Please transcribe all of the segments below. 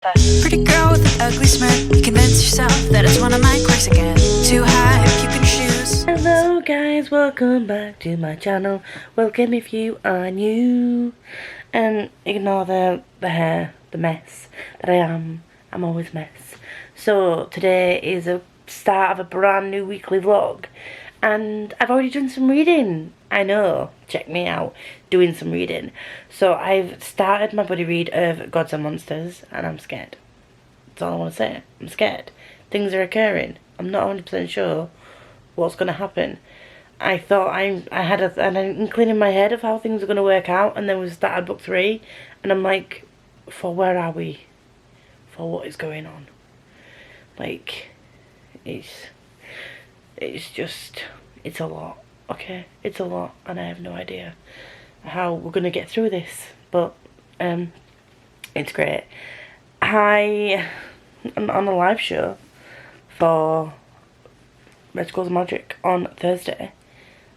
Pretty girl with an ugly smirk, you convince yourself that it's one of my quirks again. Too high if you can choose. Hello guys, welcome back to my channel. Welcome if you are new. And ignore the hair, the mess that I am. I'm always a mess. So today is a start of a brand new weekly vlog. And I've already done some reading. I know, check me out, doing some reading. So I've started my buddy read of Gods and Monsters, and I'm scared. That's all I want to say. I'm scared. Things are occurring. I'm not 100% sure what's going to happen. I thought I had an inkling in my head of how things are going to work out, and then we started book 3, and I'm like, for where are we? For what is going on? Like, it's a lot. Okay, it's a lot, and I have no idea how we're gonna get through this, but it's great. I'm on a live show for Readalongs Magic on Thursday,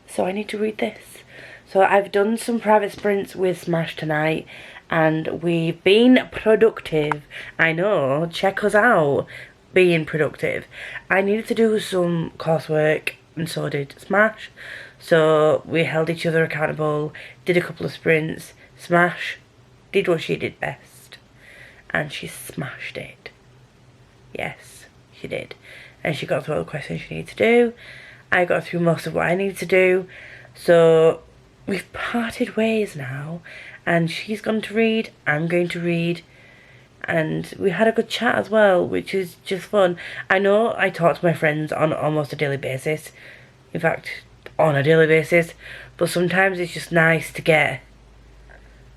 so I need to read this. So I've done some private sprints with Smash tonight, and we've been productive. I know, check us out, being productive. I needed to do some coursework, and so did Smash. So we held each other accountable, did a couple of sprints. Smash did what she did best, and she smashed it. Yes, she did. And she got through all the questions she needed to do. I got through most of what I needed to do. So we've parted ways now, and she's gone to read, I'm going to read. And we had a good chat as well, which is just fun. I know I talk to my friends on almost a daily basis. In fact, on a daily basis. But sometimes it's just nice to get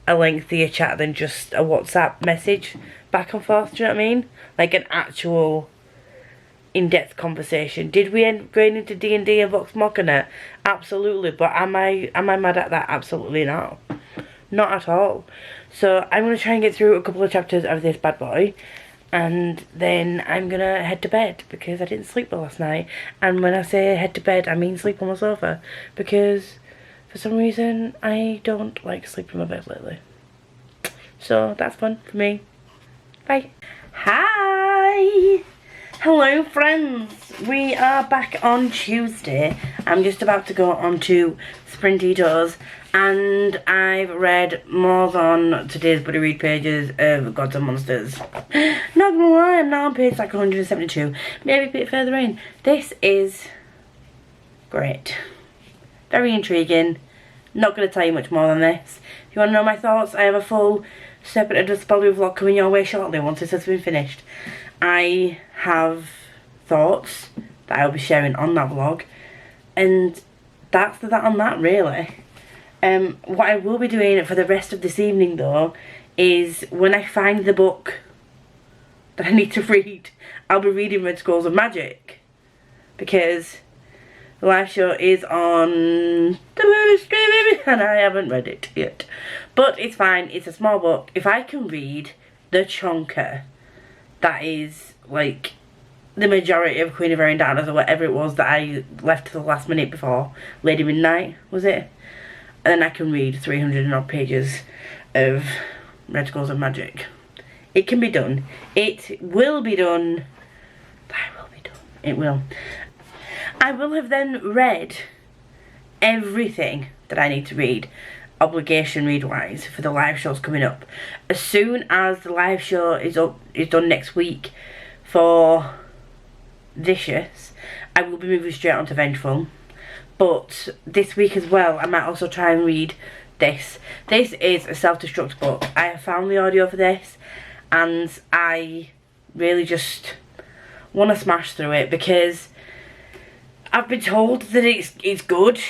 a lengthier chat than just a WhatsApp message back and forth, do you know what I mean? Like an actual in-depth conversation. Did we end up going into D&D and Vox Machina? Absolutely. But am I mad at that? Absolutely not. Not at all. So I'm going to try and get through a couple of chapters of this bad boy, and then I'm going to head to bed because I didn't sleep well last night. And when I say head to bed, I mean sleep on the sofa, because for some reason I don't like sleeping in my bed lately. So that's fun for me. Bye. Hi! Hello friends! We are back on Tuesday. I'm just about to go on to Sprintitos, and I've read more than today's buddy read pages of Gods and Monsters. Not gonna lie, I'm now on page like 172, maybe a bit further in. This is great. Very intriguing. Not gonna tell you much more than this. If you want to know my thoughts, I have a full Serpent and Dust Spoiler vlog coming your way shortly once this has been finished. I have thoughts that I'll be sharing on that vlog, and that's that on that really. What I will be doing for the rest of this evening though is when I find the book that I need to read, I'll be reading Readalongs Magic, because the live show is on the movie and I haven't read it yet. But it's fine, it's a small book. If I can read the chonker that is like the majority of Queen of Air and Darkness, or whatever it was that I left to the last minute before, Lady Midnight, was it? And then I can read 300 and odd pages of Readalongs Magic. It can be done. It will be done. I will be done. It will. I will have then read everything that I need to read, obligation read-wise, for the live shows coming up. As soon as the live show is done next week for Vicious, I will be moving straight on to Vengeful. But this week as well, I might also try and read this. This is a self-destruct book. I have found the audio for this, and I really just want to smash through it, because I've been told that it's good,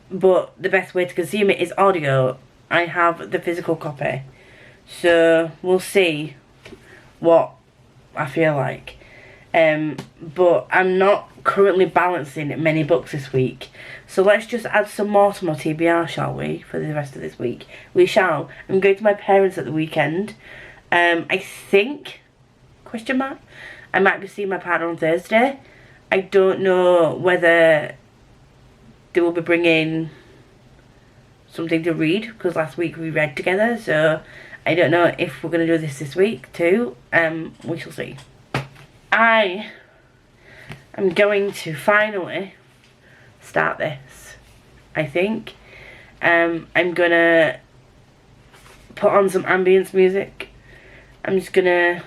but the best way to consume it is audio. I have the physical copy, so we'll see what I feel like. But I'm not currently balancing many books this week, so let's just add some more to my TBR, shall we, for the rest of this week? We shall. I'm going to my parents at the weekend. I think, question mark, I might be seeing my partner on Thursday. I don't know whether they will be bringing something to read, because last week we read together, so I don't know if we're going to do this week too. We shall see. I am going to finally start this, I think. I'm going to put on some ambience music. I'm just going to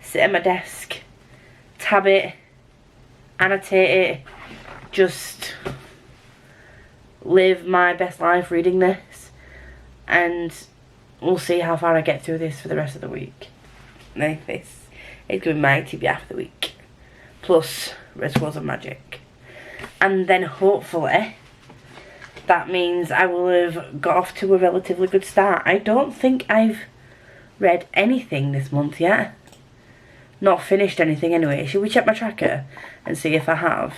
sit at my desk, tab it, annotate it, just live my best life reading this, and we'll see how far I get through this for the rest of the week. Like this is going to be my TBR for the week, plus Rituals of Magic, and then hopefully that means I will have got off to a relatively good start. I don't think I've read anything this month yet. Not finished anything anyway. Should we check my tracker and see if I have?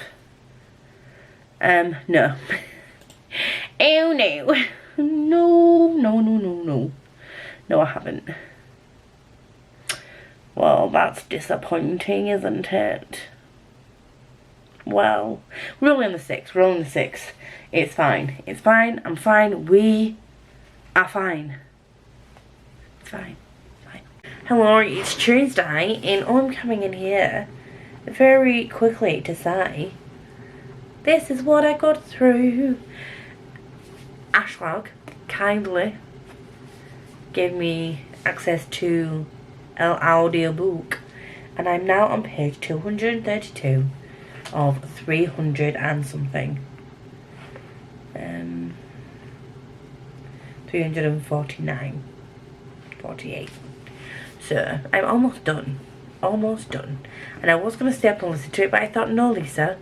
No. Oh no. No. No, I haven't. Well, that's disappointing, isn't it? Well, we're only on the 6th. We're only on the 6th. It's fine. It's fine. I'm fine. We are fine. It's fine. Hello, it's Tuesday, and I'm coming in here very quickly to say this is what I got through. Aslaug kindly gave me access to an audiobook, and I'm now on page 232 of 300 and something. 349, 48. So I'm almost done. And I was going to stay up and listen to it, but I thought, no, Lisa,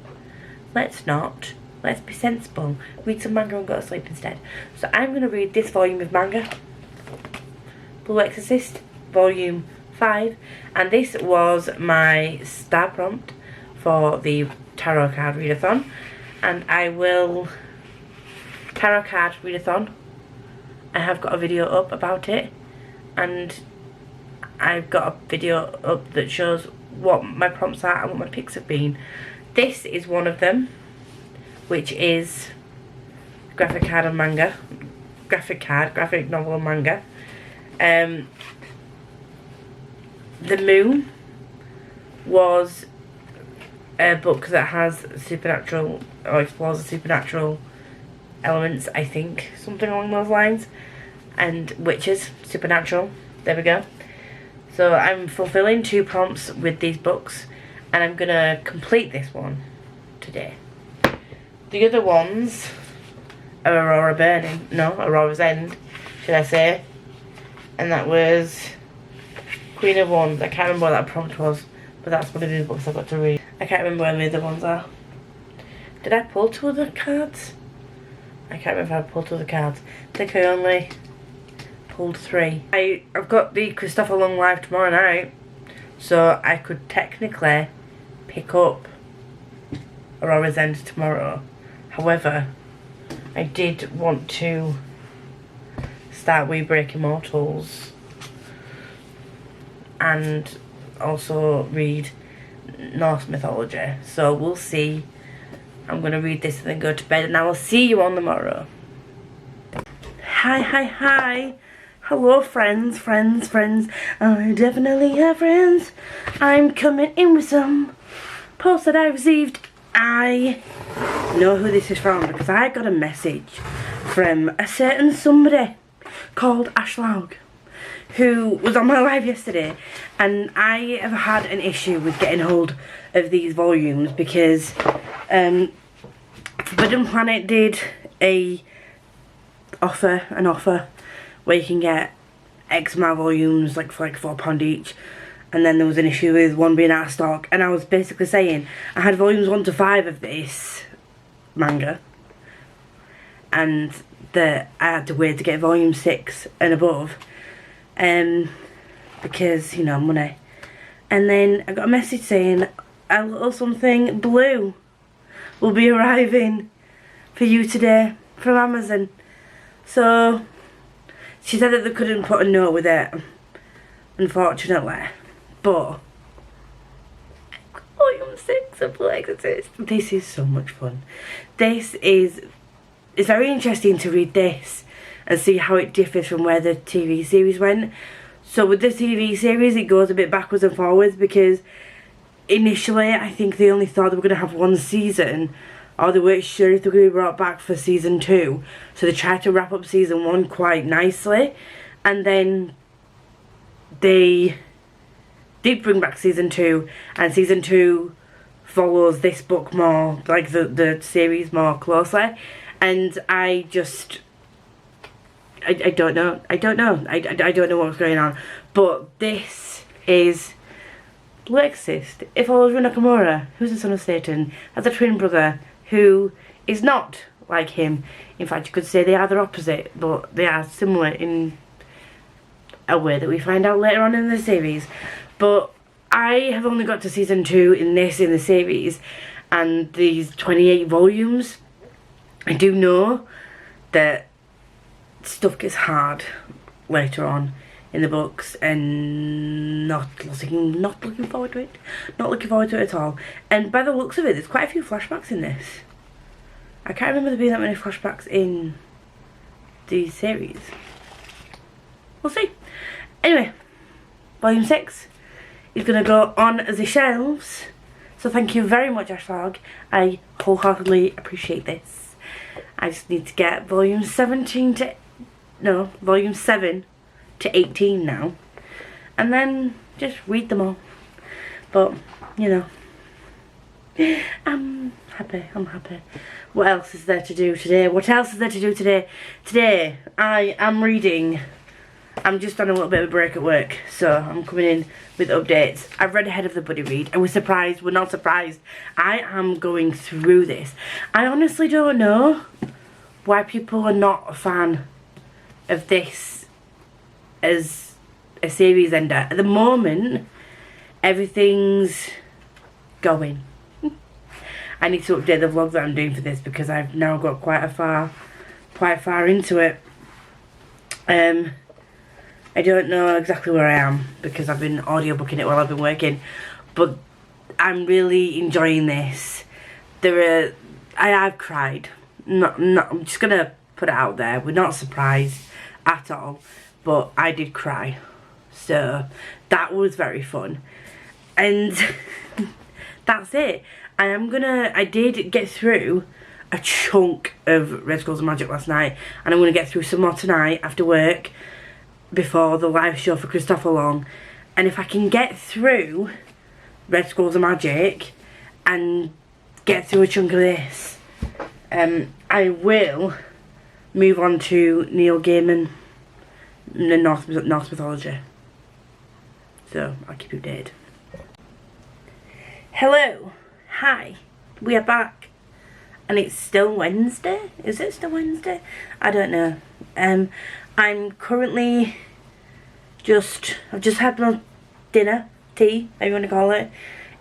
let's not. Let's be sensible. Read some manga and go to sleep instead. So I'm going to read this volume of manga, Blue Exorcist, volume 5. And this was my star prompt for the tarot card readathon. And I will... tarot card readathon. I have got a video up about it. And I've got a video up that shows what my prompts are and what my picks have been. This is one of them, which is graphic card and manga. Graphic novel and manga. The Moon was a book that has supernatural, or explores the supernatural elements, I think. Something along those lines. And witches, supernatural. There we go. So I'm fulfilling 2 prompts with these books, and I'm going to complete this one today. The other ones are Aurora's End, should I say. And that was Queen of Wands. I can't remember what that prompt was, but that's one of the books I've got to read. I can't remember where the other ones are. Did I pull 2 other cards? I can't remember if I pulled 2 other cards. I think I only pulled 3. I've got the Christopher Long live tomorrow night, so I could technically pick up Aurora's End tomorrow. However, I did want to start We Break Immortals and also read Norse mythology, so we'll see. I'm going to read this and then go to bed, and I will see you on the morrow. Hi. Hello, friends. I definitely have friends. I'm coming in with some posts that I received. I know who this is from because I got a message from a certain somebody called Aslaug, who was on my live yesterday, and I have had an issue with getting hold of these volumes because Forbidden Planet did an offer where you can get X amount of volumes like for like £4 each, and then there was an issue with one being out of stock, and I was basically saying I had volumes 1 to 5 of this manga, and that I had to wait to get volume 6 and above, because, you know, money. And then I got a message saying a little something blue will be arriving for you today from Amazon. So she said that they couldn't put a note with it, unfortunately, but volume 6 of Blue Exorcist. This is so much fun. It's very interesting to read this and see how it differs from where the TV series went. So with the TV series, it goes a bit backwards and forwards, because initially I think they only thought they were going to have one season, or they weren't sure if they were going to be brought back for season 2. So they tried to wrap up season 1 quite nicely, and then they did bring back season 2, and season 2 follows this book more, like the series more closely. And I don't know. I don't know what's going on. But this is Lexist. It follows Runa Nakamura, who's the son of Satan, has a twin brother who is not like him. In fact, you could say they are the opposite, but they are similar in a way that we find out later on in the series. But I have only got to season 2 in the series, and these 28 volumes. I do know that stuff gets hard later on in the books, and not looking forward to it. Not looking forward to it at all. And by the looks of it, there's quite a few flashbacks in this. I can't remember there being that many flashbacks in the series. We'll see. Anyway, volume 6 is going to go on the shelves. So thank you very much, Ashlog. I wholeheartedly appreciate this. I just need to get volume 7 to 18 now, and then just read them all. But you know, I'm happy. What else is there to do today? Today I am reading. I'm just on a little bit of a break at work, so I'm coming in with updates. I've read ahead of the buddy read, and we're not surprised. I am going through this. I honestly don't know why people are not a fan of this as a series ender. At the moment, everything's going. I need to update the vlog that I'm doing for this, because I've now got quite far into it. I don't know exactly where I am, because I've been audiobooking it while I've been working, but I'm really enjoying this. I have cried. I'm just gonna put it out there. We're not surprised at all, but I did cry, so that was very fun. And that's it. I did get through a chunk of Red Skulls of Magic last night, and I'm gonna get through some more tonight after work, before the live show for Christopher Long. And if I can get through Red Skulls of Magic and get through a chunk of this, I will move on to Neil Gaiman and Norse mythology. So I'll keep you updated. Hello, hi, we are back, and it's still Wednesday. Is it still Wednesday? I don't know. I'm currently I've just had my dinner, tea, however you want to call it.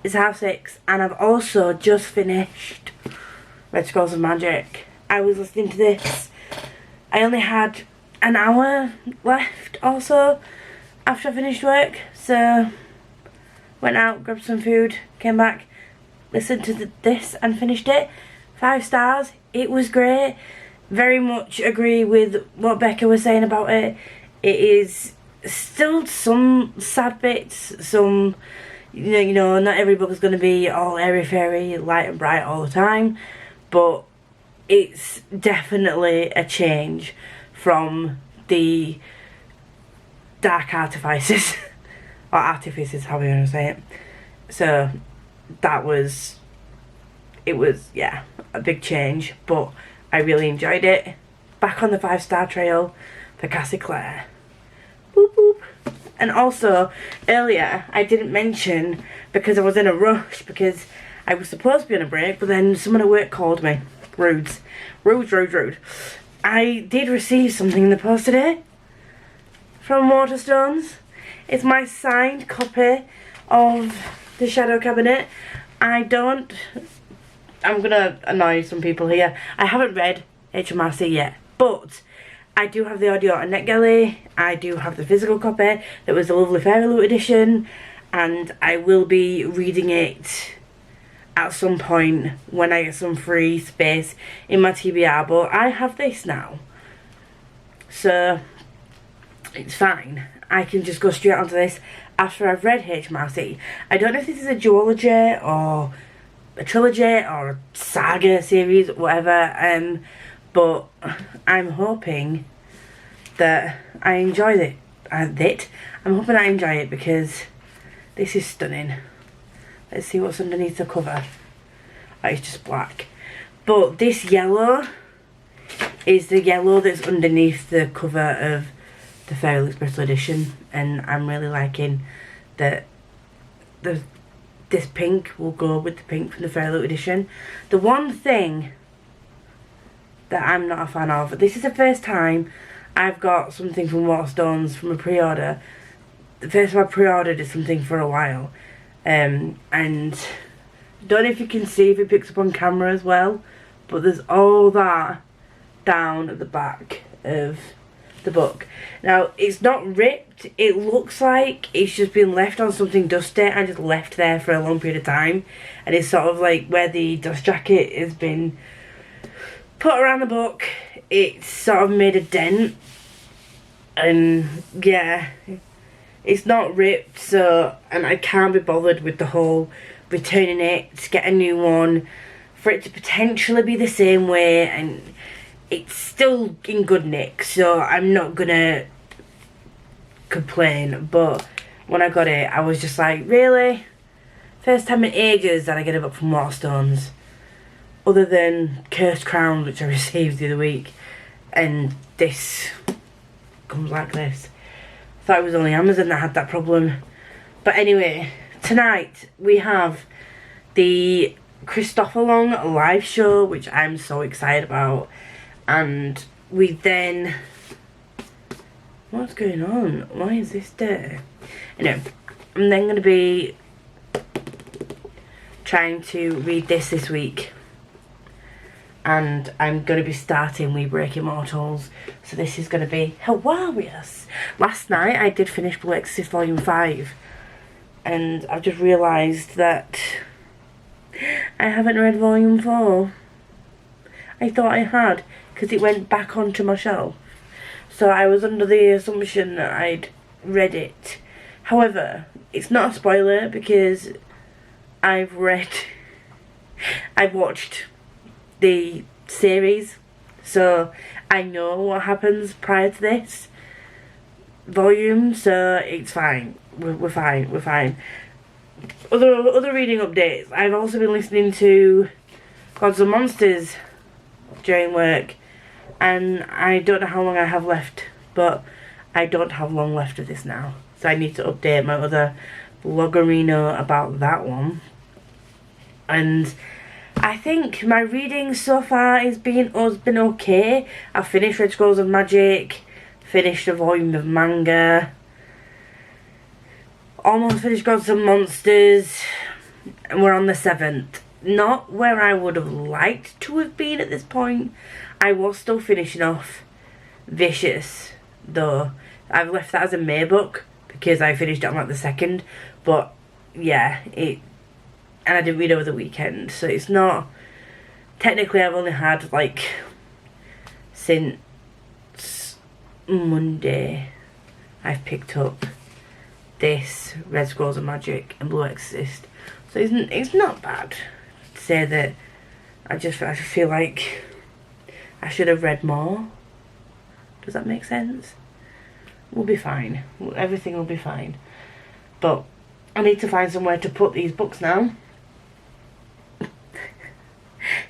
It's 6:30, and I've also just finished Red Scrolls of Magic. I was listening to this. I only had an hour left also after I finished work, so went out, grabbed some food, came back, listened to this and finished it. 5 stars. It was great. Very much agree with what Becca was saying about it. It is still some sad bits, some, you know, not every book is going to be all airy-fairy, light and bright all the time, but it's definitely a change from the dark artifices, or artifices, however you want to say it. So it was, yeah, a big change, but I really enjoyed it. Back on the 5-star trail for Cassie Clare. Boop boop. And also, earlier, I didn't mention, because I was in a rush, because I was supposed to be on a break, but then someone at work called me. Rude. I did receive something in the post today from Waterstones. It's my signed copy of The Shadow Cabinet. I'm gonna annoy some people here. I haven't read HMRC yet, but I do have the audio on NetGalley. I do have the physical copy that was the lovely Fairy Loot edition, and I will be reading it at some point when I get some free space in my TBR, but I have this now. so it's fine. I can just go straight onto this after I've read HMRC. I don't know if this is a duology or a trilogy or a saga series, whatever, but I'm hoping that I enjoy it. I'm hoping I enjoy it because this is stunning. Let's see what's underneath the cover. Oh, it's just black. But this yellow is the yellow that's underneath the cover of the Fairy Special Edition, and I'm really liking that this pink will go with the pink from the Fairy Edition. The one thing that I'm not a fan of, this is the first time I've got something from Waterstones from a pre-order. The first time I pre-ordered is something for a while, and don't know if you can see if it picks up on camera as well, but there's all that down at the back of the book. Now, it's not ripped, it looks like it's just been left on something dusty and just left there for a long period of time, and it's sort of like where the dust jacket has been put around the book, it's sort of made a dent, and yeah, it's not ripped, so, and I can't be bothered with the whole returning it to get a new one for it to potentially be the same way, and it's still in good nick, so I'm not gonna complain. But when I got it, I was just like, really? First time in ages that I get a book from Waterstones, other than Cursed Crown, which I received the other week, and this comes like this. I thought it was only Amazon that had that problem. But anyway, tonight we have the Readalongs live show, which I'm so excited about, and we then, what's going on? Why is this dirty? Anyway, I'm then going to be trying to read this week, and I'm going to be starting We Break Immortals, so this is going to be hilarious. Last night I did finish Blue Exorcist Volume 5, and I've just realised that I haven't read Volume 4. I thought I had, because it went back onto my shelf. So I was under the assumption that I'd read it. However, it's not a spoiler because I've watched the series, so I know what happens prior to this volume, so it's fine. We're fine. Other reading updates. I've also been listening to Gods and Monsters during work, and I don't know how long I have left, but I don't have long left of this now, so I need to update my other vloggerino about that one. And I think my reading so far has been okay. I've finished Red Scrolls of Magic, finished a volume of manga, almost finished Gods and Monsters, and we're on the 7th. Not where I would have liked to have been at this point. I was still finishing off Vicious, though. I've left that as a May book because I finished it on like the 2nd, but yeah, and I didn't read over the weekend, so it's not, technically I've only had like since Monday I've picked up this, Red Scrolls of Magic and Blue Exorcist, so it's not bad to say that. I just feel like I should have read more. Does that make sense? We'll be fine. Everything will be fine. But I need to find somewhere to put these books now,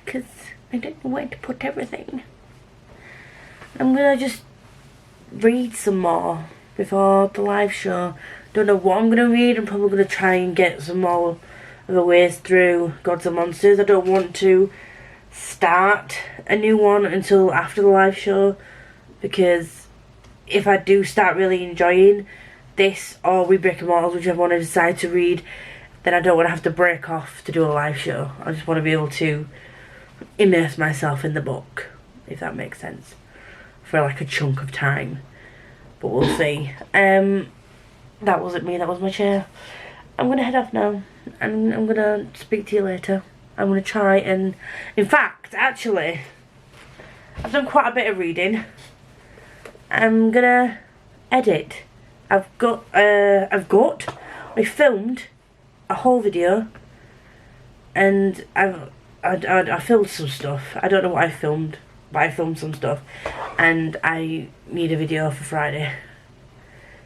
because I don't know where to put everything. I'm gonna just read some more before the live show. Don't know what I'm gonna read. I'm probably gonna try and get some more of the ways through Gods and Monsters. I don't want to start a new one until after the live show, because if I do start really enjoying this or We Break Immortals, whichever one I decide to read, then I don't want to have to break off to do a live show. I just want to be able to immerse myself in the book, if that makes sense, for like a chunk of time. But we'll see. That wasn't me, that was my chair. I'm gonna head off now, and I'm gonna speak to you later. I'm gonna try and, in fact, actually, I've done quite a bit of reading. I'm gonna edit. I filmed a whole video, and I filmed some stuff. I don't know what I filmed, but I filmed some stuff, and I need a video for Friday.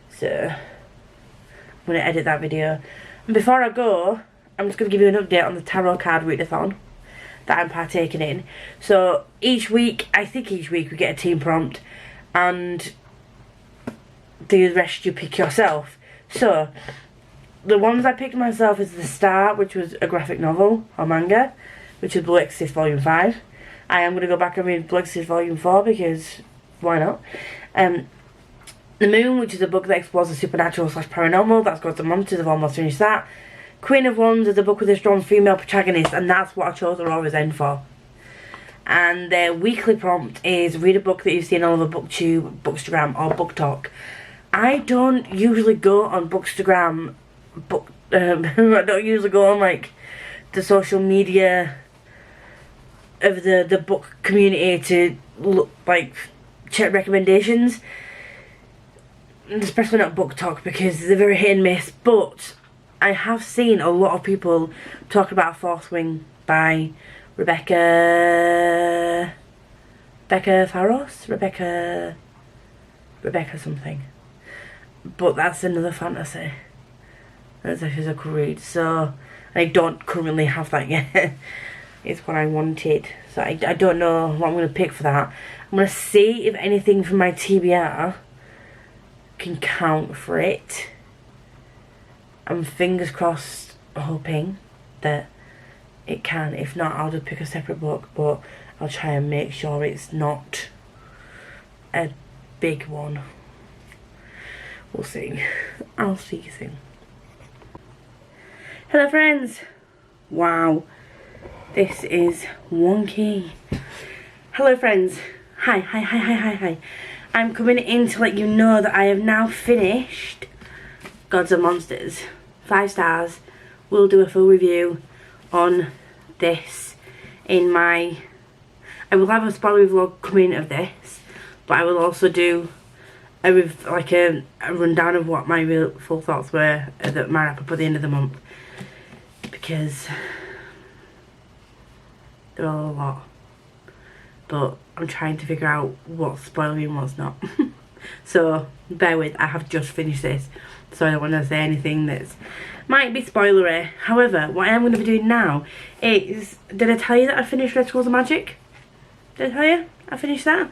So I'm gonna edit that video. And before I go, I'm just gonna give you an update on the tarot card readathon that I'm partaking in. So each week, I think each week we get a team prompt, and the rest you pick yourself. So the ones I picked myself is The Start, which was a graphic novel or manga, which is Blue Exorcist Volume 5. I am going to go back and read Blue Exorcist Volume 4 because why not? The Moon, which is a book that explores the supernatural / paranormal. That's Gods and Monsters. I've almost finished that. Queen of Wands is a book with a strong female protagonist, and that's what I chose Aurora's End for. And their weekly prompt is read a book that you've seen all over Booktube, Bookstagram or BookTok. I don't usually go on Bookstagram, I don't usually go on like the social media of the book community to look, like, check recommendations, especially not BookTok because they're very hit and miss. But I have seen a lot of people talk about Fourth Wing by Rebecca something. But that's another fantasy. That's a physical read. So I don't currently have that yet. It's what I wanted. So I don't know what I'm going to pick for that. I'm going to see if anything from my TBR can count for it. I'm fingers crossed hoping that it can. If not, I'll just pick a separate book. But I'll try and make sure it's not a big one. We'll see. I'll see you soon. Hello friends. Wow. This is wonky. Hello friends. Hi. I'm coming in to let you know that I have now finished Gods and Monsters. 5 stars. We'll do a full review on this in my... I will have a spoiler vlog coming of this, but I will also do a rundown of what my real full thoughts were at my wrap up at the end of the month, because they're all a lot, but I'm trying to figure out what's spoilery and what's not. So bear with, I have just finished this, so I don't want to say anything that might be spoilery. However, what I am going to be doing now is, did I tell you that I finished Red Schools of Magic? Did I tell you I finished that?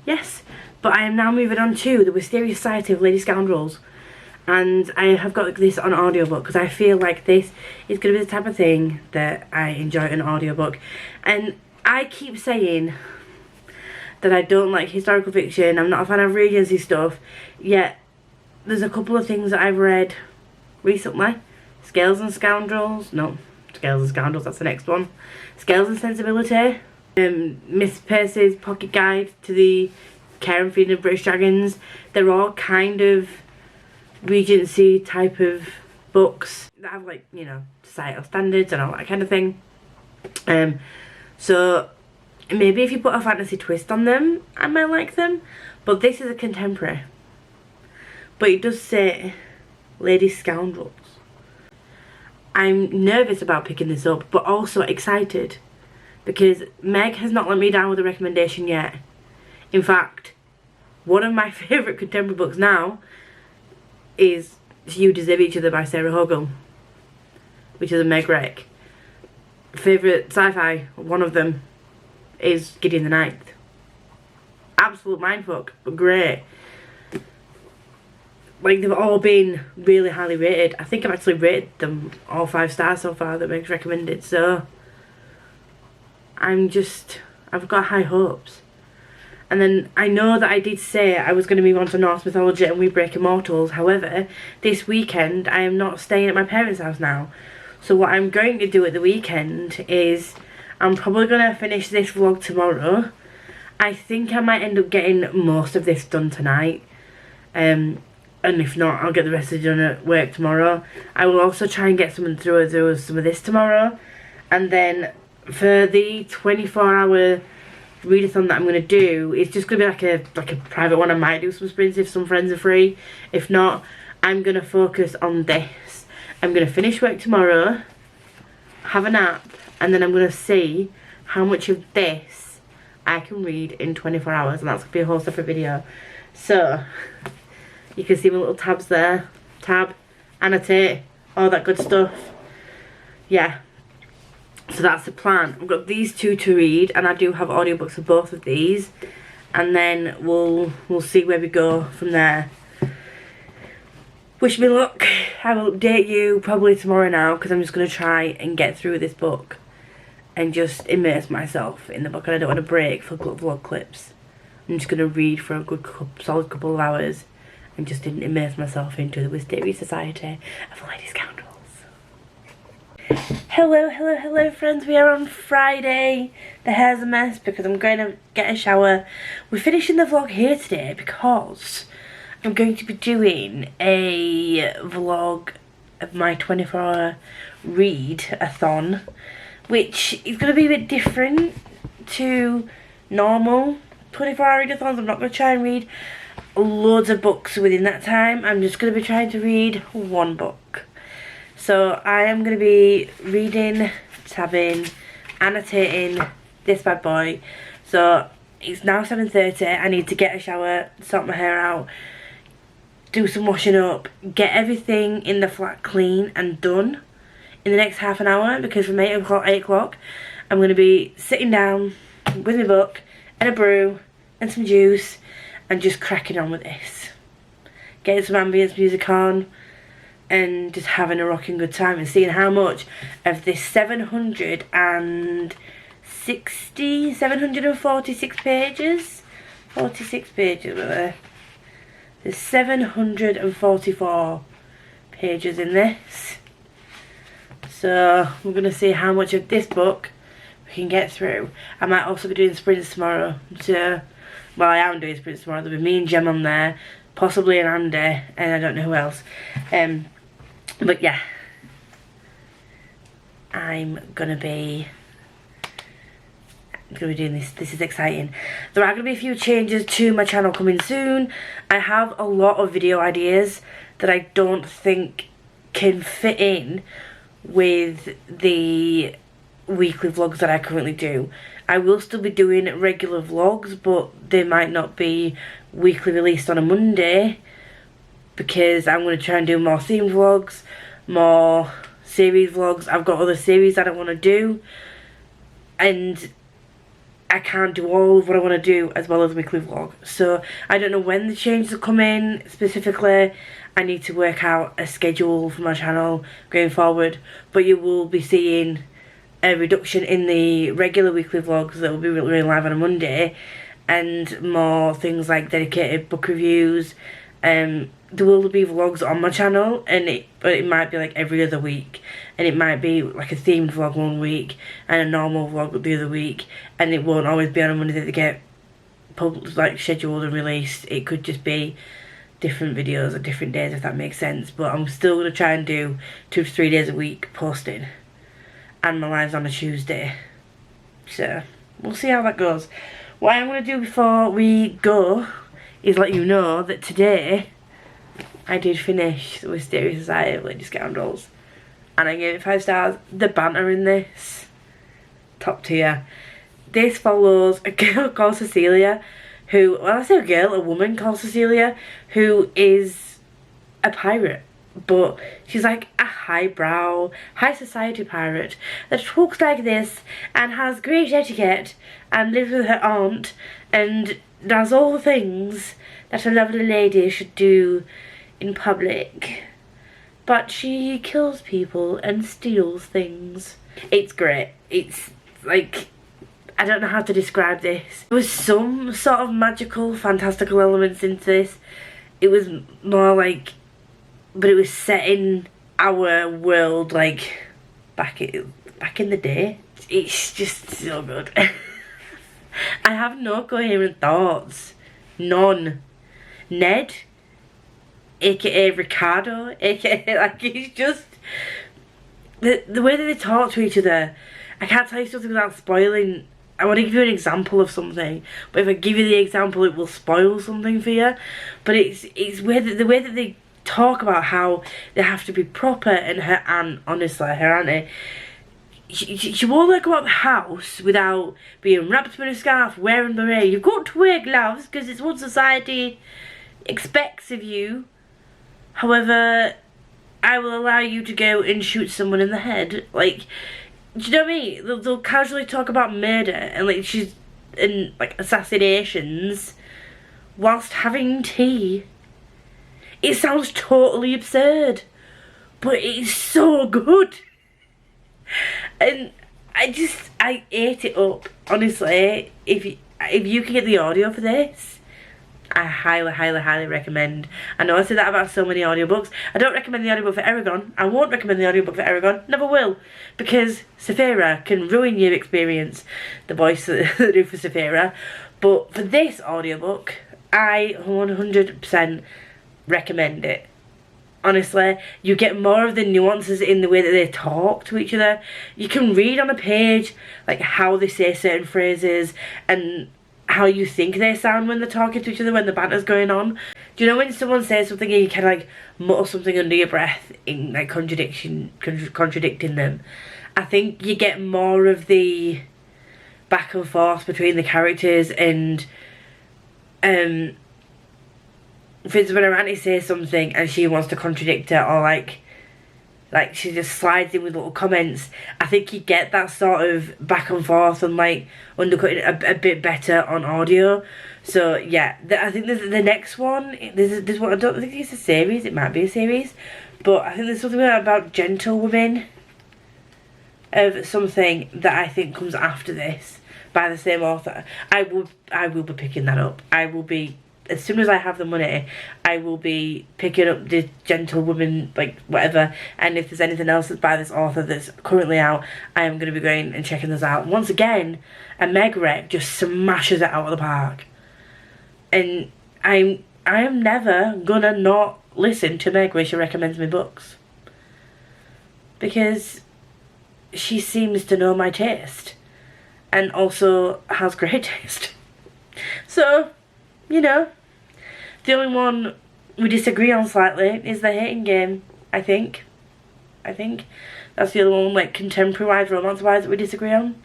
Yes. But I am now moving on to The Mysterious Society of Lady Scoundrels. And I have got this on audiobook because I feel like this is going to be the type of thing that I enjoy in an audiobook. And I keep saying that I don't like historical fiction, I'm not a fan of Regency stuff, yet there's a couple of things that I've read recently. Scales and Scoundrels, no, Scales and Scoundrels, that's the next one. Scales and Sensibility, Miss Percy's Pocket Guide to the Care and Feeding of British Dragons. They're all kind of Regency type of books that have, like, you know, societal standards and all that kind of thing. So maybe if you put a fantasy twist on them, I might like them. But this is a contemporary. But it does say Lady Scoundrels. I'm nervous about picking this up, but also excited, because Meg has not let me down with a recommendation yet. In fact, one of my favourite contemporary books now is You Deserve Each Other by Sarah Hogan, which is a Meg rec. Favourite sci-fi, one of them, is Gideon the Ninth. Absolute mindfuck, but great. Like, they've all been really highly rated. I think I've actually rated them all 5 stars so far that Meg's recommended, so I've got high hopes. And then I know that I did say I was going to move on to Norse mythology and We Break Immortals. However, this weekend I am not staying at my parents' house now. So what I'm going to do at the weekend is I'm probably going to finish this vlog tomorrow. I think I might end up getting most of this done tonight. And if not, I'll get the rest of it done at work tomorrow. I will also try and get someone through some of this tomorrow. And then for the 24-hour readathon that I'm going to do is just going to be like a private one. I might do some sprints if some friends are free. If not, I'm going to focus on this. I'm going to finish work tomorrow, have a nap, and then I'm going to see how much of this I can read in 24 hours, and that's going to be a whole separate video. So, you can see my little tabs there. Tab, annotate, all that good stuff. Yeah. So that's the plan. I've got these two to read, and I do have audiobooks for both of these, and then we'll see where we go from there. Wish me luck. I will update you probably tomorrow now, because I'm just going to try and get through this book and just immerse myself in the book, and I don't want to break for vlog clips. I'm just going to read for a good solid couple of hours and just immerse myself into the Wisteria Society of Lady Scoundrels. Hello friends, we are on Friday. The hair's a mess because I'm going to get a shower. We're finishing the vlog here today because I'm going to be doing a vlog of my 24-hour read-a-thon, which is going to be a bit different to normal 24-hour read-a-thons. I'm not going to try and read loads of books within that time. I'm just going to be trying to read one book. So I am going to be reading, tabbing, annotating this bad boy. So it's now 7:30. I need to get a shower, sort my hair out, do some washing up, get everything in the flat clean and done in the next half an hour, because from 8 o'clock I'm going to be sitting down with my book and a brew and some juice and just cracking on with this. Getting some ambience music on and just having a rocking good time and seeing how much of this 746 pages, 46 pages were there. There's 744 pages in this. So we're going to see how much of this book we can get through. I might also be doing sprints tomorrow. So, well, I am doing sprints tomorrow. There'll be me and Jem on there, possibly an Andy, and I don't know who else. But yeah, I'm gonna be doing this. This is exciting. There are gonna be a few changes to my channel coming soon. I have a lot of video ideas that I don't think can fit in with the weekly vlogs that I currently do. I will still be doing regular vlogs, but they might not be weekly released on a Monday, because I'm going to try and do more themed vlogs, more series vlogs. I've got other series that I want to do, and I can't do all of what I want to do as well as weekly vlog. So I don't know when the changes will come in specifically. I need to work out a schedule for my channel going forward, but you will be seeing a reduction in the regular weekly vlogs that will be going live on a Monday, and more things like dedicated book reviews. There will be vlogs on my channel, but it might be like every other week, and it might be like a themed vlog one week and a normal vlog the other week, and it won't always be on a Monday that they get like scheduled and released. It could just be different videos at different days, if that makes sense. But I'm still going to try and do 2 to 3 days a week posting, and my live's on a Tuesday, so we'll see how that goes. What I'm going to do before we go is let you know that today I did finish the Wisteria Society of Lady Scoundrels, and I gave it 5 stars. The banter in this, top tier. This follows a girl called Cecilia, who, well, I say a girl, a woman called Cecilia, who is a pirate, but she's like a highbrow, high society pirate that talks like this and has great etiquette and lives with her aunt and does all the things that a lovely lady should do in public, but she kills people and steals things. It's great. It's like, I don't know how to describe this. There was some sort of magical, fantastical elements into this. It was more like, but it was set in our world, like back in the day. It's just so good. I have no coherent thoughts. None. Ned, aka Ricardo, aka, like, he's just, the way that they talk to each other. I can't tell you something without spoiling I want to give you an example of something, but if I give you the example, it will spoil something for you. But it's the way that they talk about how they have to be proper, and her aunt, honestly, her auntie, she won't let go out the house without being wrapped in a scarf, wearing a beret. You've got to wear gloves because it's what society expects of you. However, I will allow you to go and shoot someone in the head. Like, do you know what I mean? They'll casually talk about murder and like assassinations whilst having tea. It sounds totally absurd, but it's so good. And I ate it up. Honestly, if you can get the audio for this, I highly recommend. I know I say that about so many audiobooks. I don't recommend the audiobook for Eragon. I won't recommend the audiobook for Eragon. Never will. Because Saphira can ruin your experience. The voice that they do for Saphira. But for this audiobook, I 100% recommend it. Honestly, you get more of the nuances in the way that they talk to each other. You can read on a page like how they say certain phrases and how you think they sound when they're talking to each other, when the banter's going on. Do you know when someone says something and you can like mutter something under your breath in like contradicting them? I think you get more of the back and forth between the characters, and for instance, when her auntie says something and she wants to contradict her, or like she just slides in with little comments, I think you get that sort of back and forth and like undercutting a bit better on audio. So yeah, I think there's the next one. There's one, I don't think it's a series, it might be a series, but I think there's something about gentlewomen of something that I think comes after this by the same author. I will be picking that up. I will be, as soon as I have the money, I will be picking up the Gentlewoman, like whatever, and if there's anything else that's by this author that's currently out, I am going to be going and checking this out. Once again, a Meg Rec just smashes it out of the park. And I am never gonna not listen to Meg when she recommends me books. Because she seems to know my taste. And also has great taste. So, you know, the only one we disagree on slightly is The Hating Game, I think. That's the other one, like, contemporary-wise, romance-wise, that we disagree on.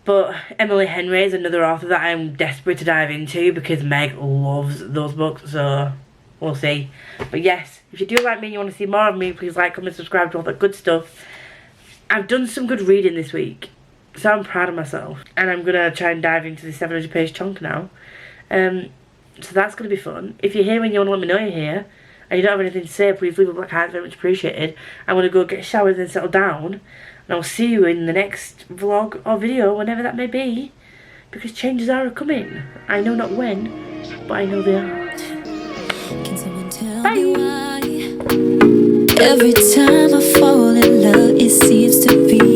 But Emily Henry is another author that I'm desperate to dive into because Meg loves those books, so we'll see. But yes, if you do like me and you want to see more of me, please like, comment, subscribe to all that good stuff. I've done some good reading this week, so I'm proud of myself. And I'm going to try and dive into the 700-page chunk now. So that's going to be fun. If you're here and you want to let me know you're here, and you don't have anything to say, please leave a black heart, very much appreciated. I'm going to go get showered and settle down. And I'll see you in the next vlog or video, whenever that may be. Because changes are coming. I know not when, but I know they are. Can someone tell Bye. me why? Every time I fall in love, it seems to be